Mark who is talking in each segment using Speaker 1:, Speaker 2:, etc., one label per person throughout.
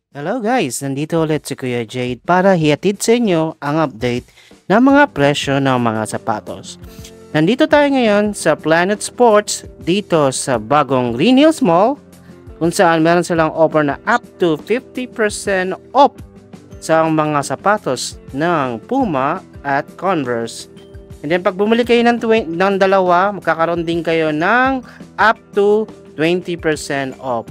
Speaker 1: Hello guys, nandito ulit si Kuya Jade para hihatid sa inyo ang update ng mga presyo ng mga sapatos. Nandito tayo ngayon sa Planet Sports dito sa bagong Green Hills Mall kung saan meron silang offer na up to 50% off sa mga sapatos ng Puma at Converse. And then pag bumili kayo ng dalawa, magkakaroon din kayo ng up to 20% off.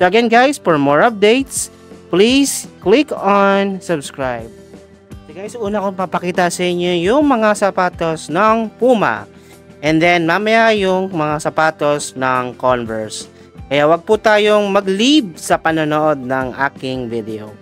Speaker 1: So again guys, for more updates, please click on subscribe. So guys, una kong papakita sa inyo yung mga sapatos ng Puma. And then mamaya yung mga sapatos ng Converse. Kaya wag po tayong mag-leave sa panonood ng aking video.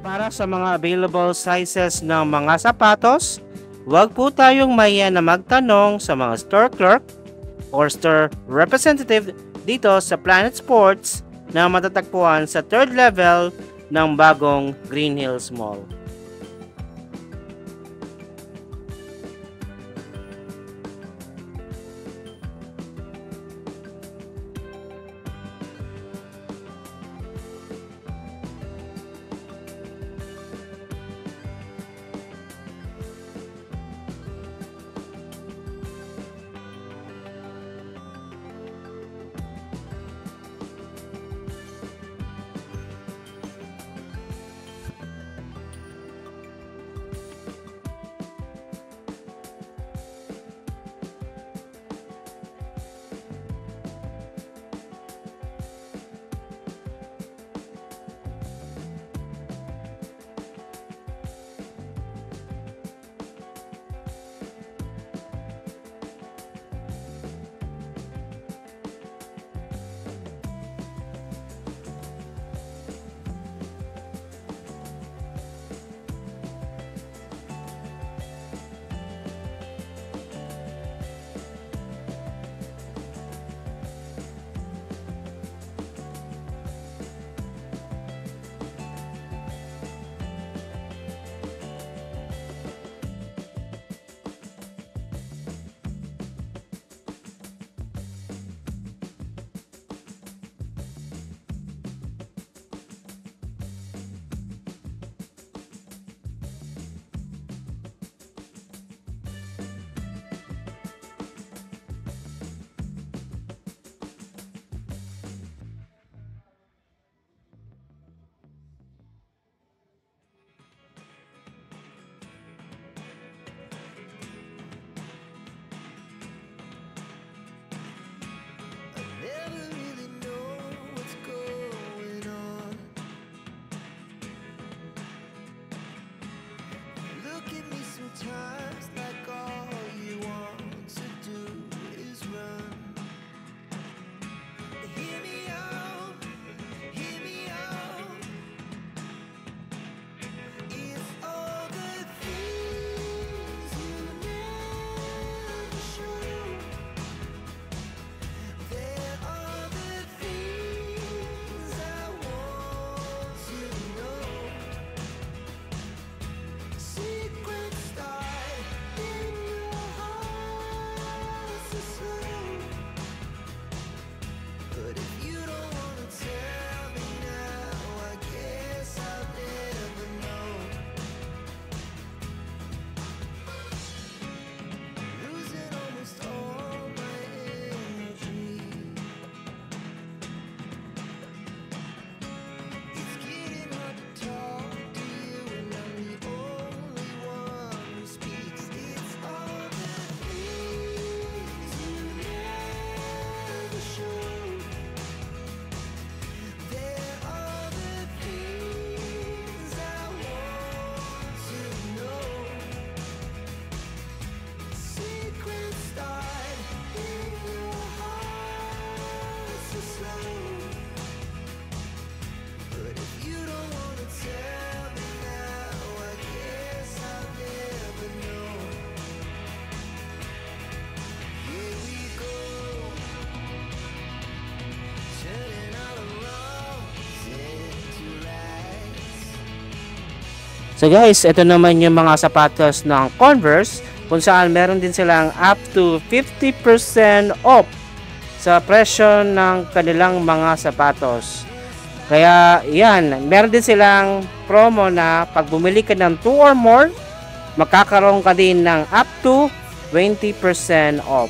Speaker 1: Para sa mga available sizes ng mga sapatos, huwag po tayong mahiya na magtanong sa mga store clerk or store representative dito sa Planet Sports na matatagpuan sa third level ng bagong Green Hills Mall. So guys, ito naman yung mga sapatos ng Converse kung saan meron din silang up to 50% off sa presyo ng kanilang mga sapatos. Kaya yan, meron din silang promo na pag bumili ka ng 2 or more, makakaroon ka din ng up to 20% off.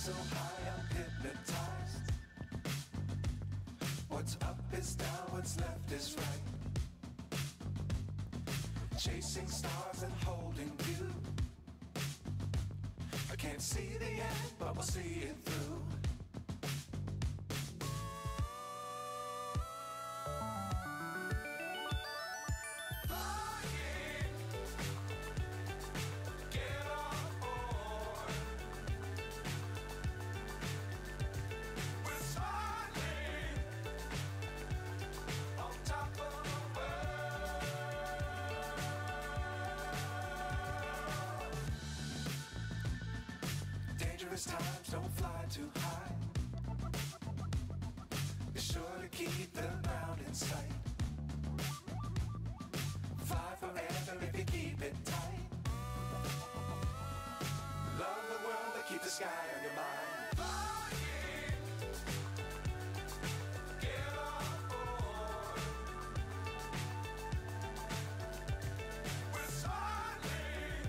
Speaker 2: So high I'm hypnotized. What's up is down, what's left is right. Chasing stars and holding you. I can't see the end, but we'll see it through. Dangerous times, don't fly too high. Be sure to keep the ground in sight. Fly forever if you keep it tight. Love the world, but keep the sky on your mind. Get on board. We're soaring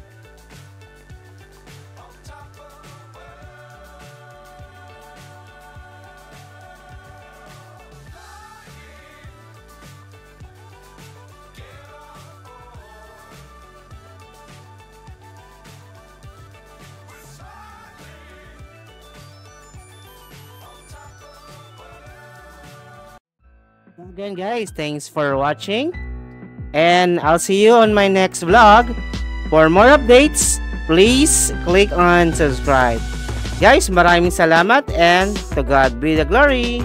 Speaker 2: on top of the world. Get on board. We're soaring on top of the world.
Speaker 1: Again guys, thanks for watching. And I'll see you on my next vlog. For more updates, please click on subscribe. Guys, maraming salamat and to God be the glory.